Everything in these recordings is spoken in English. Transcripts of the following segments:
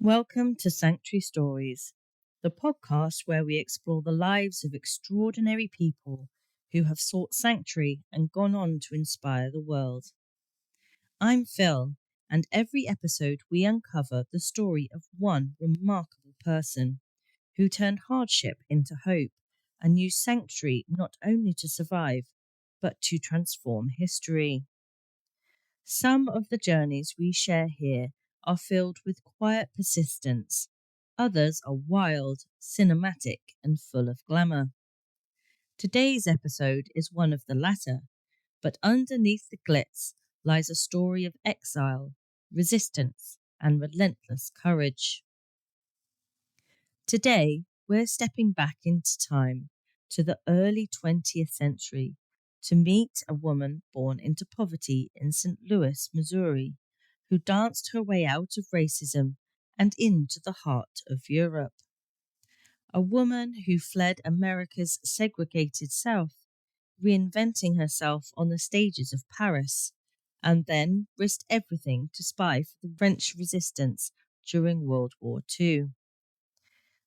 Welcome to Sanctuary Stories, the podcast where we explore the lives of extraordinary people who have sought sanctuary and gone on to inspire the world. I'm Phil, and every episode we uncover the story of one remarkable person who turned hardship into hope and used sanctuary not only to survive, but to transform history. Some of the journeys we share here are filled with quiet persistence. Others are wild, cinematic, and full of glamour. Today's episode is one of the latter, but underneath the glitz lies a story of exile, resistance, and relentless courage. Today, we're stepping back into time to the early 20th century to meet a woman born into poverty in St. Louis, Missouri, who danced her way out of racism and into the heart of Europe. A woman who fled America's segregated South, reinventing herself on the stages of Paris, and then risked everything to spy for the French resistance during World War II.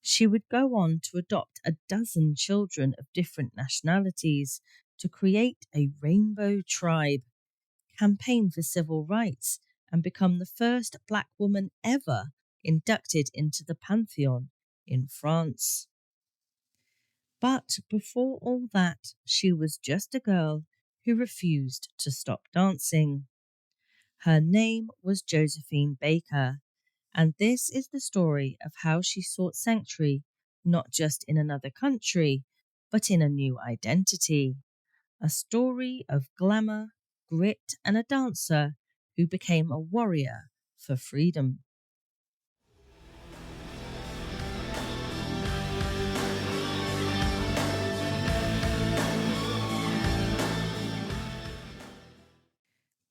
She would go on to adopt a dozen children of different nationalities to create a rainbow tribe, campaign for civil rights, and become the first Black woman ever inducted into the Pantheon in France. But before all that, she was just a girl who refused to stop dancing. Her name was Josephine Baker, and this is the story of how she sought sanctuary not just in another country, but in a new identity. A story of glamour, grit, and a dancer who became a warrior for freedom.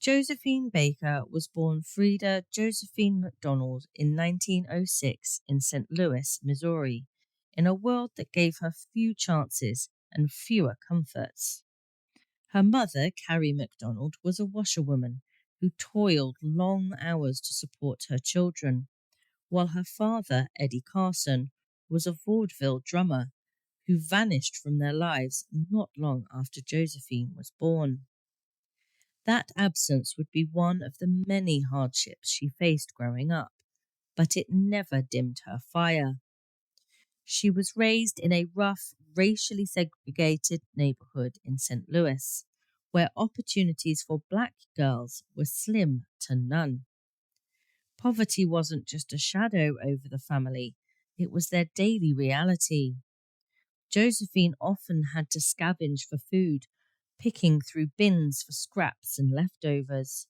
Josephine Baker was born Frida Josephine McDonald in 1906 in St. Louis, Missouri, in a world that gave her few chances and fewer comforts. Her mother, Carrie McDonald, was a washerwoman who toiled long hours to support her children, while her father, Eddie Carson, was a vaudeville drummer who vanished from their lives not long after Josephine was born. That absence would be one of the many hardships she faced growing up, but it never dimmed her fire. She was raised in a rough, racially segregated neighborhood in St. Louis, where opportunities for Black girls were slim to none. Poverty wasn't just a shadow over the family, it was their daily reality. Josephine often had to scavenge for food, picking through bins for scraps and leftovers.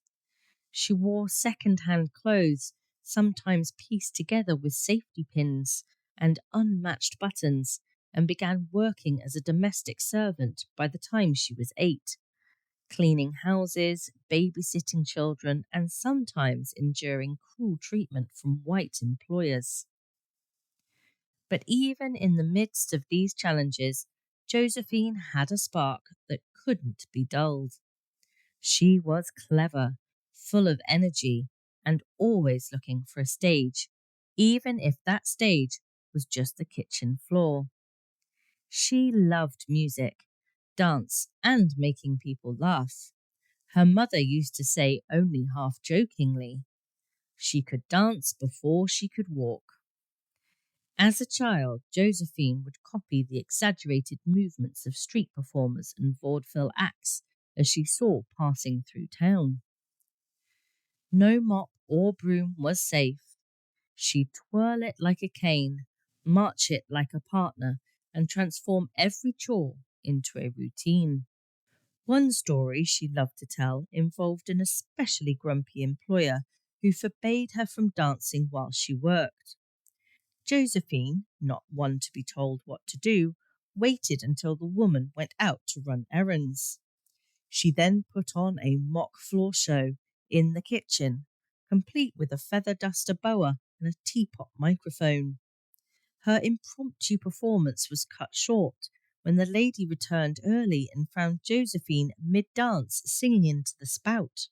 She wore second-hand clothes, sometimes pieced together with safety pins and unmatched buttons, and began working as a domestic servant by the time she was 8, cleaning houses, babysitting children, and sometimes enduring cruel treatment from white employers. But even in the midst of these challenges, Josephine had a spark that couldn't be dulled. She was clever, full of energy, and always looking for a stage, even if that stage was just the kitchen floor. She loved music, dance, and making people laugh. Her mother used to say, only half jokingly, she could dance before she could walk. As a child, Josephine would copy the exaggerated movements of street performers and vaudeville acts as she saw passing through town. No mop or broom was safe. She'd twirl it like a cane, march it like a partner, and transform every chore into a routine. One story she loved to tell involved an especially grumpy employer who forbade her from dancing while she worked. Josephine, not one to be told what to do, waited until the woman went out to run errands. She then put on a mock floor show in the kitchen, complete with a feather duster boa and a teapot microphone. Her impromptu performance was cut short when the lady returned early and found Josephine mid-dance singing into the spout.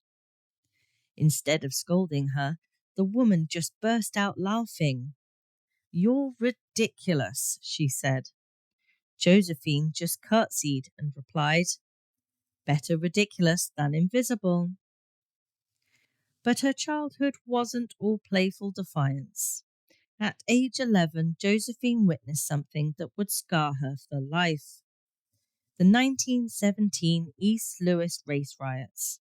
Instead of scolding her, the woman just burst out laughing. "You're ridiculous," she said. Josephine just curtsied and replied, "Better ridiculous than invisible." But her childhood wasn't all playful defiance. At age 11, Josephine witnessed something that would scar her for life. The 1917 East Louis race riots.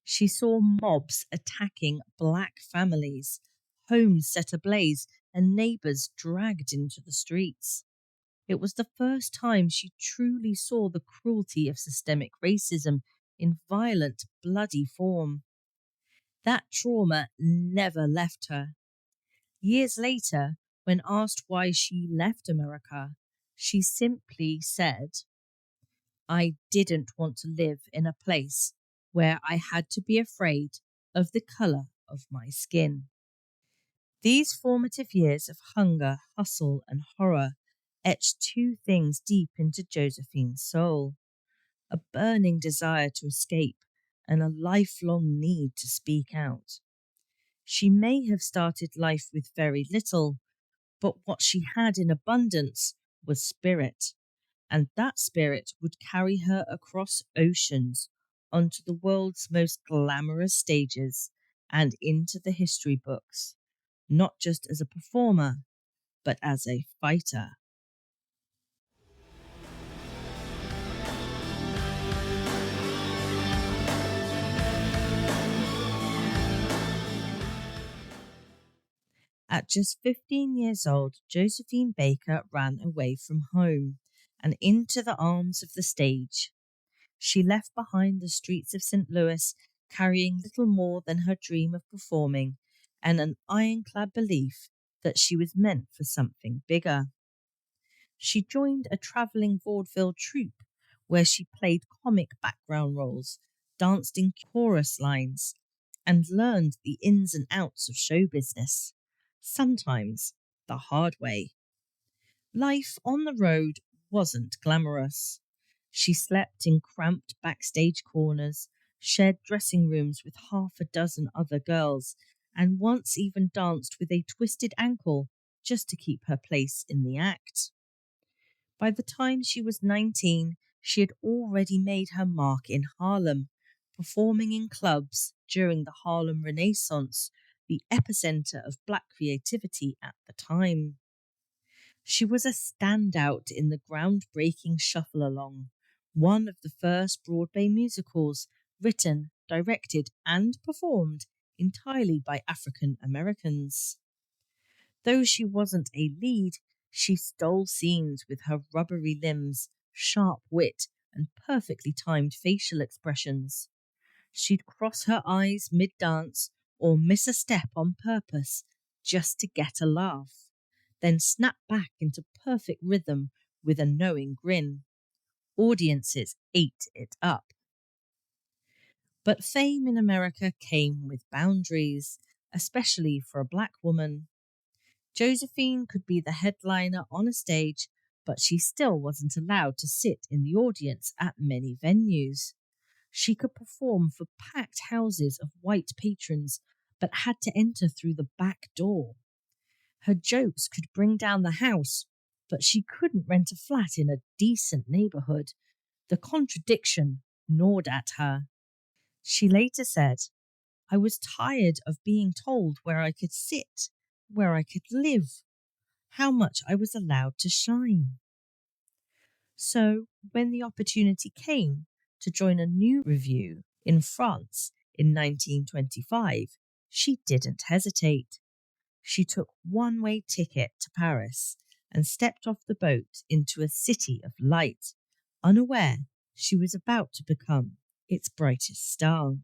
She saw mobs attacking black families, homes set ablaze, and neighbours dragged into the streets. It was the first time she truly saw the cruelty of systemic racism in violent, bloody form. That trauma never left her. Years later, when asked why she left America, she simply said, "I didn't want to live in a place where I had to be afraid of the colour of my skin." These formative years of hunger, hustle, and horror etched two things deep into Josephine's soul: a burning desire to escape and a lifelong need to speak out. She may have started life with very little, but what she had in abundance was spirit, and that spirit would carry her across oceans, onto the world's most glamorous stages, and into the history books, not just as a performer, but as a fighter. At just 15 years old, Josephine Baker ran away from home and into the arms of the stage. She left behind the streets of St. Louis carrying little more than her dream of performing and an ironclad belief that she was meant for something bigger. She joined a travelling vaudeville troupe where she played comic background roles, danced in chorus lines, and learned the ins and outs of show business, sometimes the hard way. Life on the road wasn't glamorous. She slept in cramped backstage corners, shared dressing rooms with half a dozen other girls, and once even danced with a twisted ankle just to keep her place in the act. By the time she was 19, she had already made her mark in Harlem, performing in clubs during the Harlem Renaissance, the epicenter of black creativity at the time. She was a standout in the groundbreaking Shuffle Along, one of the first Broadway musicals written, directed, and performed entirely by African Americans. Though she wasn't a lead, she stole scenes with her rubbery limbs, sharp wit, and perfectly timed facial expressions. She'd cross her eyes mid-dance or miss a step on purpose just to get a laugh, then snap back into perfect rhythm with a knowing grin. Audiences ate it up. But fame in America came with boundaries, especially for a black woman. Josephine could be the headliner on a stage, but she still wasn't allowed to sit in the audience at many venues. She could perform for packed houses of white patrons, but had to enter through the back door. Her jokes could bring down the house, but she couldn't rent a flat in a decent neighborhood. The contradiction gnawed at her. She later said, "I was tired of being told where I could sit, where I could live, how much I was allowed to shine." So, when the opportunity came to join a new revue in France in 1925, she didn't hesitate. She took one-way ticket to Paris and stepped off the boat into a city of light, unaware she was about to become its brightest star.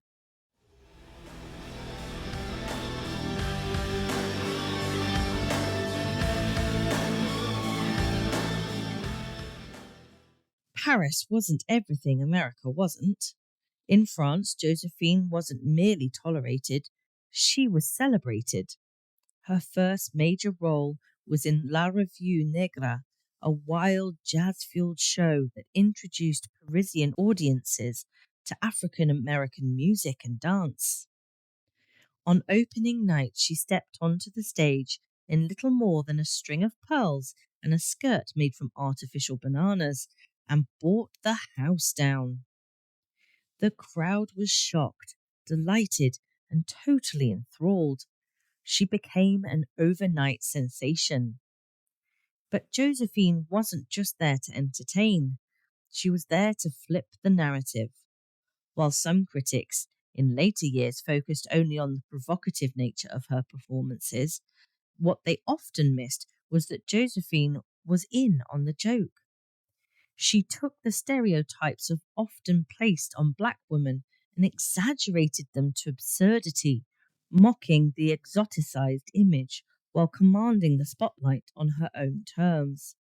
Paris wasn't everything America wasn't. In France, Josephine wasn't merely tolerated, she was celebrated. Her first major role was in La Revue Negra, a wild jazz-fueled show that introduced Parisian audiences to African American music and dance. On opening night, she stepped onto the stage in little more than a string of pearls and a skirt made from artificial bananas and brought the house down. The crowd was shocked, delighted, and totally enthralled. She became an overnight sensation. But Josephine wasn't just there to entertain. She was there to flip the narrative. While some critics in later years focused only on the provocative nature of her performances, what they often missed was that Josephine was in on the joke. She took the stereotypes of often placed on black women and exaggerated them to absurdity, mocking the exoticized image while commanding the spotlight on her own terms.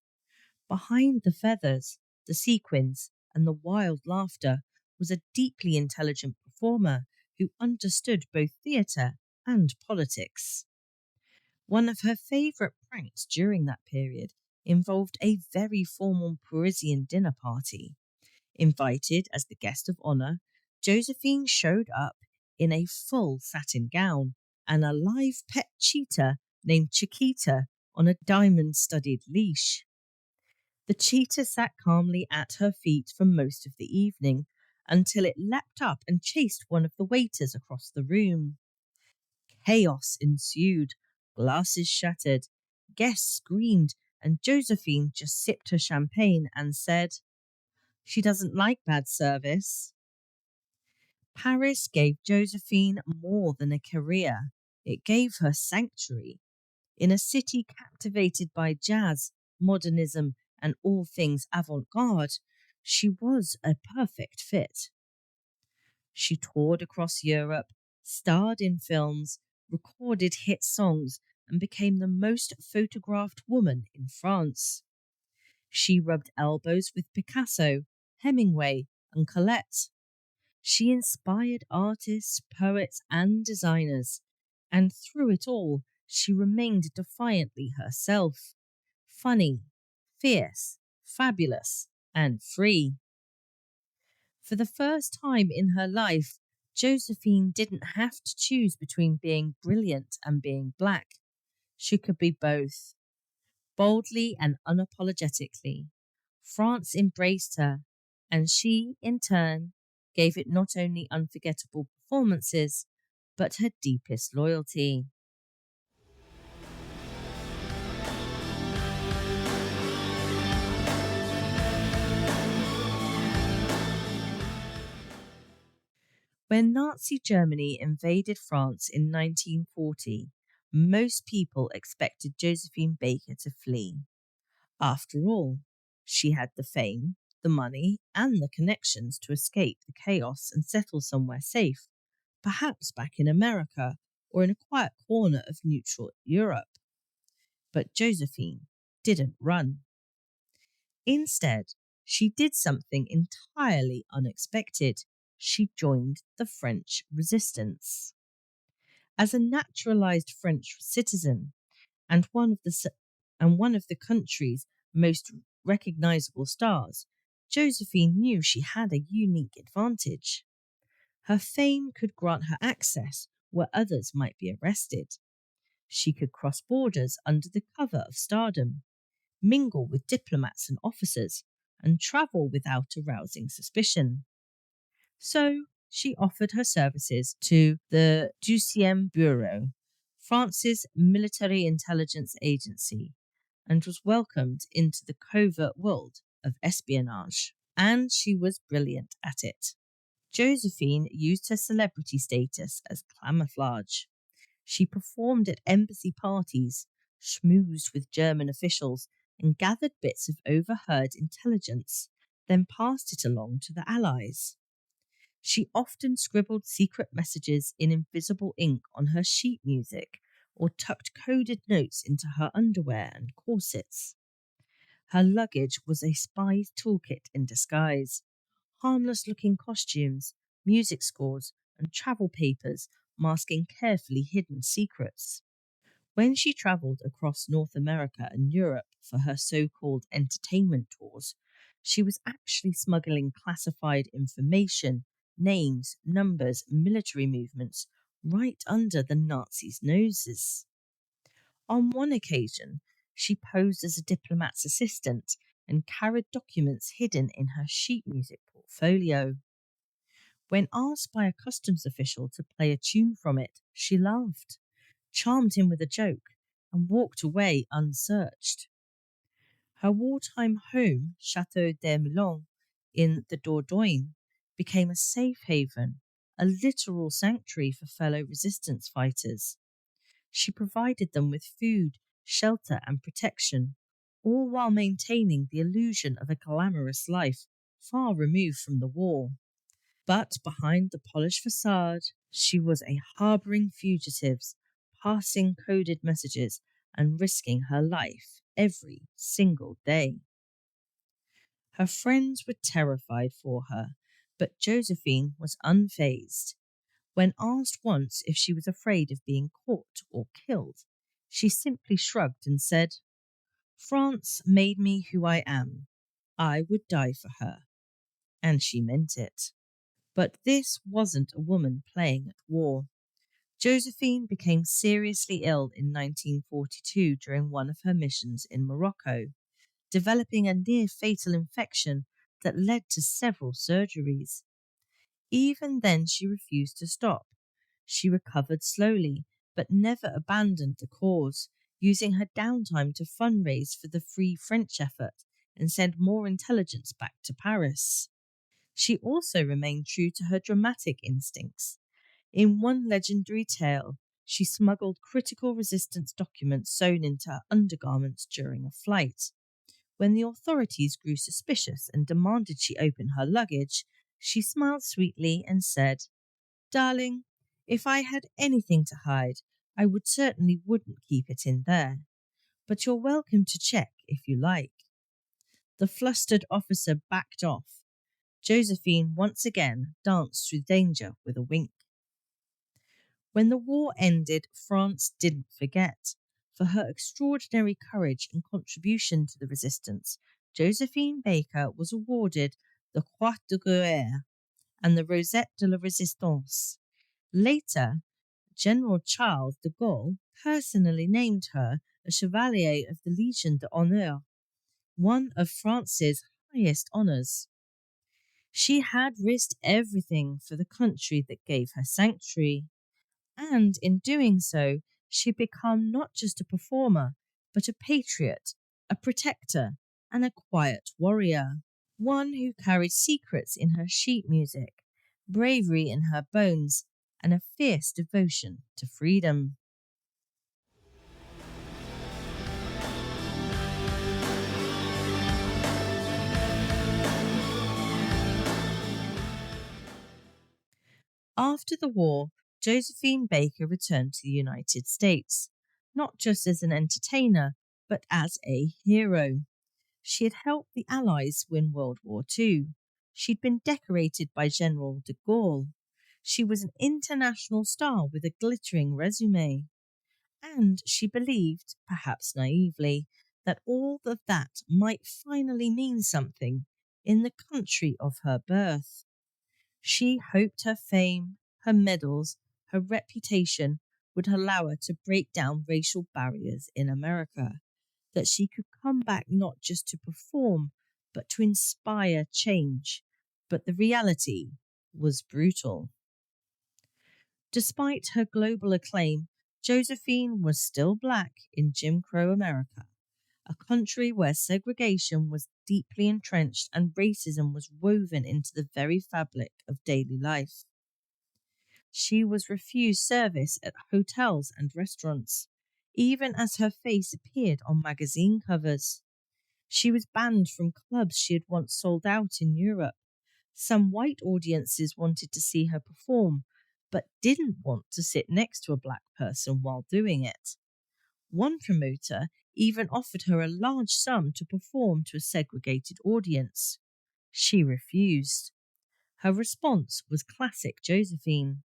Behind the feathers, the sequins, and the wild laughter was a deeply intelligent performer who understood both theatre and politics. One of her favourite pranks during that period involved a very formal Parisian dinner party. Invited as the guest of honour, Josephine showed up in a full satin gown and a live pet cheetah named Chiquita on a diamond-studded leash. The cheetah sat calmly at her feet for most of the evening until it leapt up and chased one of the waiters across the room. Chaos ensued, glasses shattered, guests screamed, and Josephine just sipped her champagne and said, "She doesn't like bad service." Paris gave Josephine more than a career. It gave her sanctuary. In a city captivated by jazz, modernism, and all things avant-garde, she was a perfect fit. She toured across Europe, starred in films, recorded hit songs, and became the most photographed woman in France. She rubbed elbows with Picasso, Hemingway, and Colette. She inspired artists, poets, and designers, and through it all, she remained defiantly herself, funny, fierce, fabulous, and free. For the first time in her life, Josephine didn't have to choose between being brilliant and being black. She could be both. Boldly and unapologetically, France embraced her, and she, in turn, gave it not only unforgettable performances, but her deepest loyalty. When Nazi Germany invaded France in 1940, most people expected Josephine Baker to flee. After all, she had the fame, the money, and the connections to escape the chaos and settle somewhere safe, perhaps back in America or in a quiet corner of neutral Europe. But Josephine didn't run. Instead, she did something entirely unexpected. She joined the French resistance. As a naturalized French citizen and one of the country's most recognizable stars, Josephine knew she had a unique advantage. Her fame could grant her access where others might be arrested. She could cross borders under the cover of stardom, mingle with diplomats and officers, and travel without arousing suspicion. So she offered her services to the Deuxième Bureau, France's military intelligence agency, and was welcomed into the covert world of espionage. And she was brilliant at it. Josephine used her celebrity status as camouflage. She performed at embassy parties, schmoozed with German officials, and gathered bits of overheard intelligence, then passed it along to the Allies. She often scribbled secret messages in invisible ink on her sheet music or tucked coded notes into her underwear and corsets. Her luggage was a spy's toolkit in disguise. Harmless-looking costumes, music scores, and travel papers masking carefully hidden secrets. When she travelled across North America and Europe for her so-called entertainment tours, she was actually smuggling classified information, names, numbers, military movements, right under the Nazis' noses. On one occasion, she posed as a diplomat's assistant and carried documents hidden in her sheet music portfolio. When asked by a customs official to play a tune from it, she laughed, charmed him with a joke, and walked away unsearched. Her wartime home, Chateau d'Ermelon in the Dordogne, became a safe haven, a literal sanctuary for fellow resistance fighters. She provided them with food, shelter, and protection, all while maintaining the illusion of a glamorous life far removed from the war. But behind the polished facade, she was a harbouring fugitives, passing coded messages and risking her life every single day. Her friends were terrified for her, but Josephine was unfazed. When asked once if she was afraid of being caught or killed, she simply shrugged and said, "France made me who I am. I would die for her." And she meant it. But this wasn't a woman playing at war. Josephine became seriously ill in 1942 during one of her missions in Morocco, developing a near fatal infection that led to several surgeries. Even then, she refused to stop. She recovered slowly, but never abandoned the cause, using her downtime to fundraise for the Free French effort and send more intelligence back to Paris. She also remained true to her dramatic instincts. In one legendary tale, she smuggled critical resistance documents sewn into her undergarments during a flight. When the authorities grew suspicious and demanded she open her luggage, she smiled sweetly and said, "Darling, if I had anything to hide, I certainly wouldn't keep it in there. But you're welcome to check if you like." The flustered officer backed off. Josephine once again danced through danger with a wink. When the war ended, France didn't forget. For her extraordinary courage and contribution to the resistance, Josephine Baker was awarded the Croix de Guerre and the Rosette de la Résistance. Later, General Charles de Gaulle personally named her a Chevalier of the Légion d'Honneur, one of France's highest honours. She had risked everything for the country that gave her sanctuary, and in doing so, she'd become not just a performer, but a patriot, a protector, and a quiet warrior, one who carried secrets in her sheet music, bravery in her bones, and a fierce devotion to freedom. After the war, Josephine Baker returned to the United States, not just as an entertainer, but as a hero. She had helped the Allies win World War II. She'd been decorated by General de Gaulle. She was an international star with a glittering resume. And she believed, perhaps naively, that all of that might finally mean something in the country of her birth. She hoped her fame, her medals, her reputation would allow her to break down racial barriers in America, that she could come back not just to perform, but to inspire change. But the reality was brutal. Despite her global acclaim, Josephine was still black in Jim Crow America, a country where segregation was deeply entrenched and racism was woven into the very fabric of daily life. She was refused service at hotels and restaurants, even as her face appeared on magazine covers. She was banned from clubs she had once sold out in Europe. Some white audiences wanted to see her perform, but didn't want to sit next to a black person while doing it. One promoter even offered her a large sum to perform to a segregated audience. She refused. Her response was classic Josephine.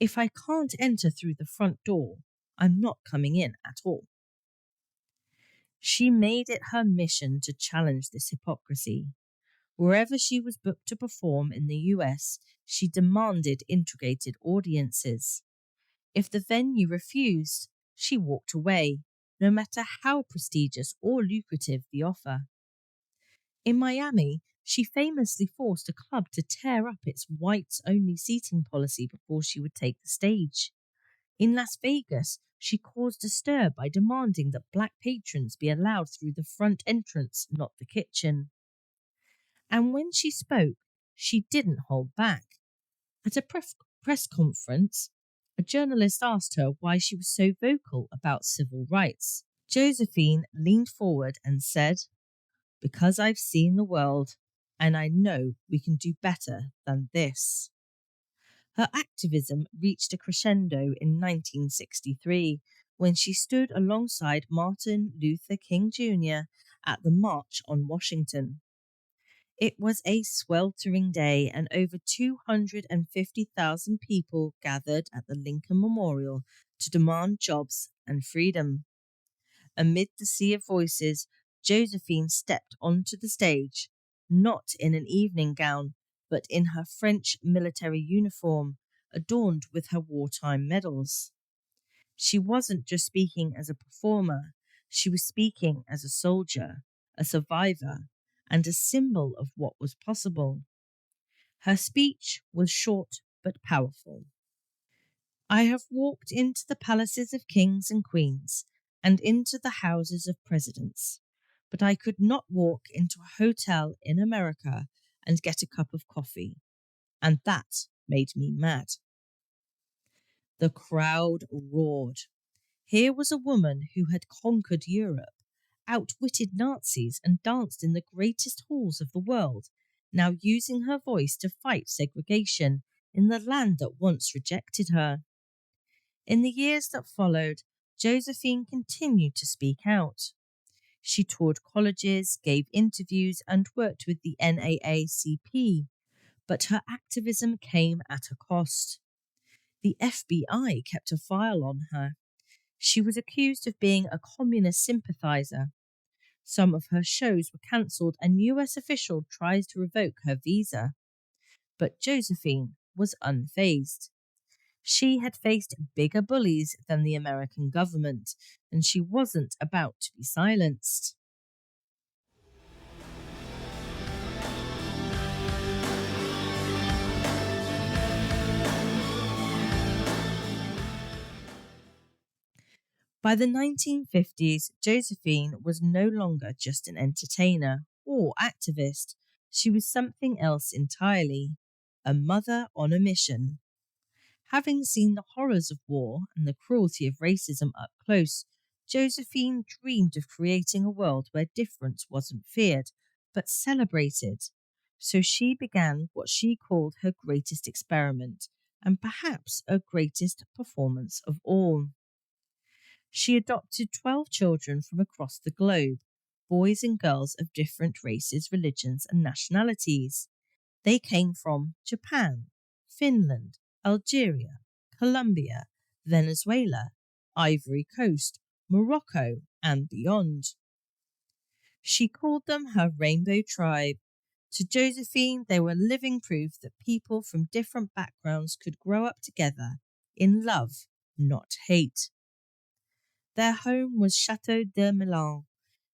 "If I can't enter through the front door, I'm not coming in at all." She made it her mission to challenge this hypocrisy. Wherever she was booked to perform in the US, she demanded integrated audiences. If the venue refused, she walked away, no matter how prestigious or lucrative the offer. In Miami, she famously forced a club to tear up its whites-only seating policy before she would take the stage. In Las Vegas, she caused a stir by demanding that black patrons be allowed through the front entrance, not the kitchen. And when she spoke, she didn't hold back. At a press conference, a journalist asked her why she was so vocal about civil rights. Josephine leaned forward and said, "Because I've seen the world, and I know we can do better than this." Her activism reached a crescendo in 1963 when she stood alongside Martin Luther King Jr. at the March on Washington. It was a sweltering day, and over 250,000 people gathered at the Lincoln Memorial to demand jobs and freedom. Amid the sea of voices, Josephine stepped onto the stage, not in an evening gown, but in her French military uniform, adorned with her wartime medals. She wasn't just speaking as a performer, she was speaking as a soldier, a survivor, and a symbol of what was possible. Her speech was short but powerful. "I have walked into the palaces of kings and queens and into the houses of presidents, but I could not walk into a hotel in America and get a cup of coffee, and that made me mad." The crowd roared. Here was a woman who had conquered Europe, outwitted Nazis, and danced in the greatest halls of the world, now using her voice to fight segregation in the land that once rejected her. In the years that followed, Josephine continued to speak out. She toured colleges, gave interviews, and worked with the NAACP, but her activism came at a cost. The FBI kept a file on her. She was accused of being a communist sympathizer. Some of her shows were cancelled, and US officials tried to revoke her visa. But Josephine was unfazed. She had faced bigger bullies than the American government, and she wasn't about to be silenced. By the 1950s, Josephine was no longer just an entertainer or activist. She was something else entirely, a mother on a mission. Having seen the horrors of war and the cruelty of racism up close, Josephine dreamed of creating a world where difference wasn't feared, but celebrated. So she began what she called her greatest experiment, and perhaps her greatest performance of all. She adopted 12 children from across the globe, boys and girls of different races, religions, and nationalities. They came from Japan, Finland, Algeria, Colombia, Venezuela, Ivory Coast, Morocco, and beyond. She called them her Rainbow Tribe. To Josephine, they were living proof that people from different backgrounds could grow up together in love, not hate. Their home was Chateau de Milan,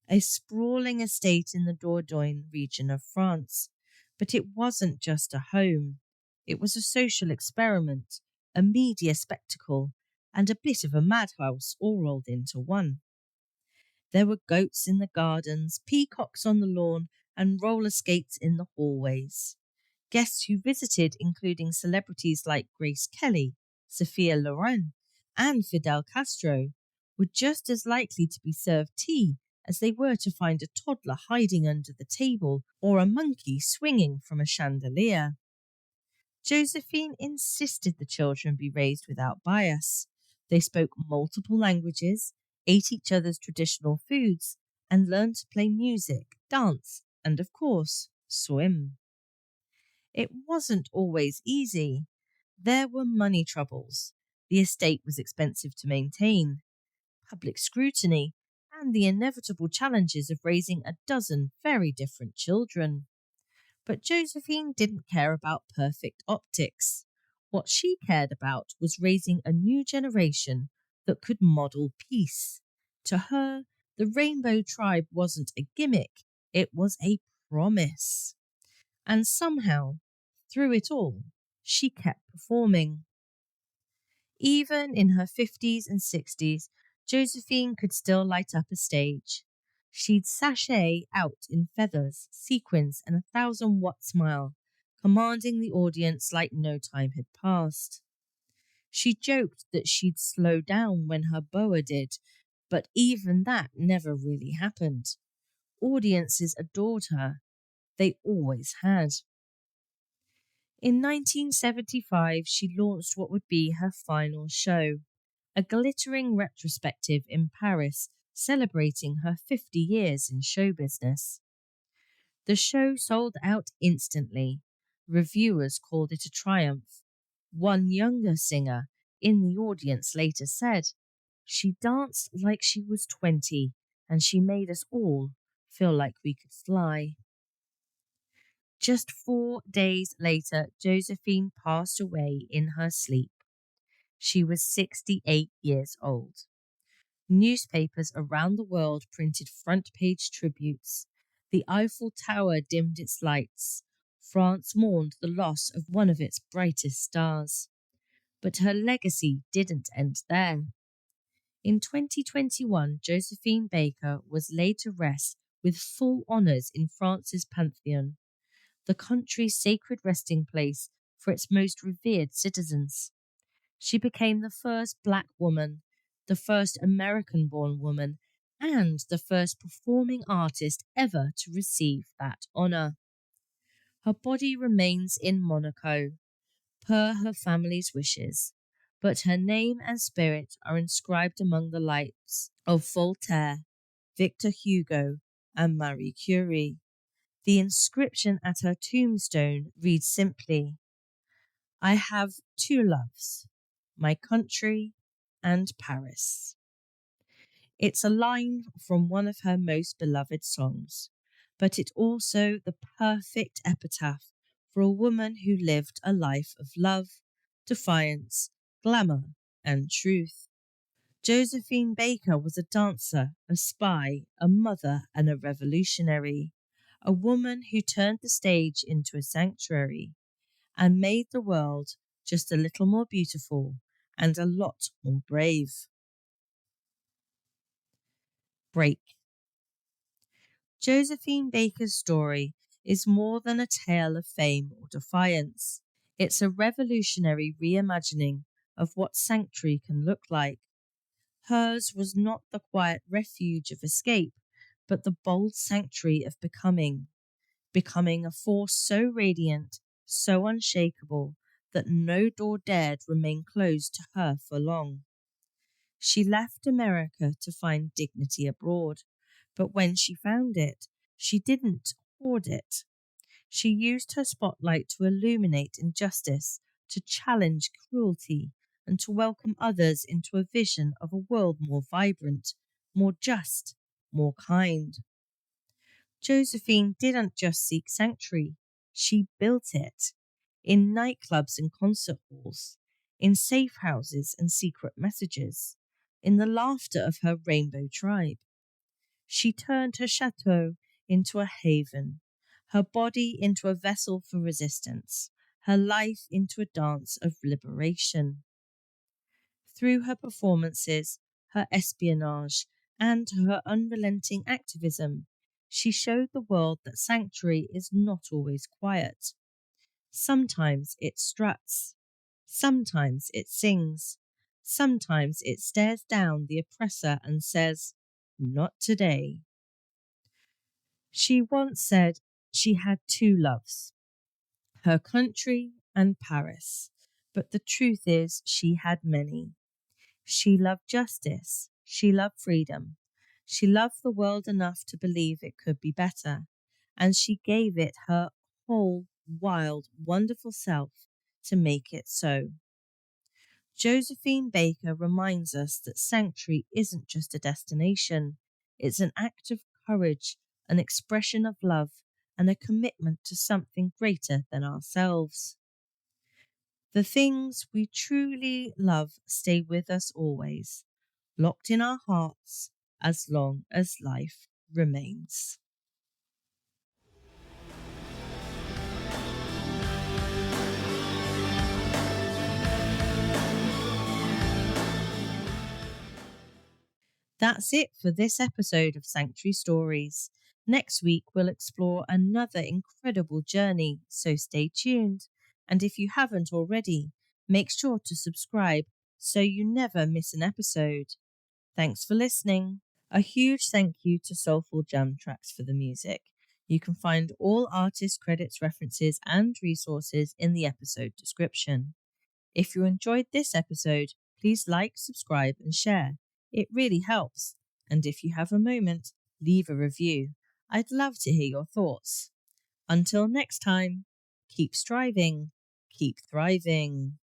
a sprawling estate in the Dordogne region of France. But it wasn't just a home. It was a social experiment, a media spectacle, and a bit of a madhouse all rolled into one. There were goats in the gardens, peacocks on the lawn, and roller skates in the hallways. Guests who visited, including celebrities like Grace Kelly, Sophia Loren, and Fidel Castro, were just as likely to be served tea as they were to find a toddler hiding under the table or a monkey swinging from a chandelier. Josephine insisted the children be raised without bias. They spoke multiple languages, ate each other's traditional foods, and learned to play music, dance, and of course, swim. It wasn't always easy. There were money troubles. The estate was expensive to maintain, public scrutiny, and the inevitable challenges of raising a dozen very different children. But Josephine didn't care about perfect optics. What she cared about was raising a new generation that could model peace. To her, the Rainbow Tribe wasn't a gimmick, it was a promise. And somehow, through it all, she kept performing. Even in her 50s and 60s, Josephine could still light up a stage. She'd sashay out in feathers, sequins, and 1,000-watt smile, commanding the audience like no time had passed. She joked that she'd slow down when her boa did, but even that never really happened. Audiences adored her. They always had. In 1975, she launched what would be her final show, a glittering retrospective in Paris celebrating her 50 years in show business. The show sold out instantly. Reviewers called it a triumph. One younger singer in the audience later said, "She danced like she was 20, and she made us all feel like we could fly." Just 4 days later, Josephine passed away in her sleep. She was 68 years old. Newspapers around the world printed front-page tributes. The Eiffel Tower dimmed its lights. France mourned the loss of one of its brightest stars. But her legacy didn't end there. In 2021, Josephine Baker was laid to rest with full honours in France's Pantheon, the country's sacred resting place for its most revered citizens. She became the first black woman, the first American-born woman, and the first performing artist ever to receive that honour. Her body remains in Monaco, per her family's wishes, but her name and spirit are inscribed among the lives of Voltaire, Victor Hugo, and Marie Curie. The inscription at her tombstone reads simply, "I have two loves, my country and Paris." It's a line from one of her most beloved songs, but it's also the perfect epitaph for a woman who lived a life of love, defiance, glamour, and truth. Josephine Baker was a dancer, a spy, a mother, and a revolutionary, a woman who turned the stage into a sanctuary and made the world just a little more beautiful and a lot more brave. Break. Josephine Baker's story is more than a tale of fame or defiance. It's a revolutionary reimagining of what sanctuary can look like. Hers was not the quiet refuge of escape, but the bold sanctuary of becoming a force so radiant, so unshakable, that no door dared remain closed to her for long. She left America to find dignity abroad, but when she found it, she didn't hoard it. She used her spotlight to illuminate injustice, to challenge cruelty, and to welcome others into a vision of a world more vibrant, more just, more kind. Josephine didn't just seek sanctuary, she built it. In nightclubs and concert halls, in safe houses and secret messages, in the laughter of her rainbow tribe. She turned her chateau into a haven, her body into a vessel for resistance, her life into a dance of liberation. Through her performances, her espionage, and her unrelenting activism, she showed the world that sanctuary is not always quiet. Sometimes it struts, sometimes it sings, sometimes it stares down the oppressor and says, "Not today." She once said she had two loves, her country and Paris, but the truth is she had many. She loved justice, she loved freedom, she loved the world enough to believe it could be better, and she gave it her whole, wild, wonderful self to make it so. Josephine Baker reminds us that sanctuary isn't just a destination, it's an act of courage, an expression of love, and a commitment to something greater than ourselves. The things we truly love stay with us always, locked in our hearts as long as life remains. That's it for this episode of Sanctuary Stories. Next week, we'll explore another incredible journey, so stay tuned. And if you haven't already, make sure to subscribe so you never miss an episode. Thanks for listening. A huge thank you to Soulful Jam Tracks for the music. You can find all artist credits, references, and resources in the episode description. If you enjoyed this episode, please like, subscribe, and share. It really helps. And if you have a moment, leave a review. I'd love to hear your thoughts. Until next time, keep striving, keep thriving.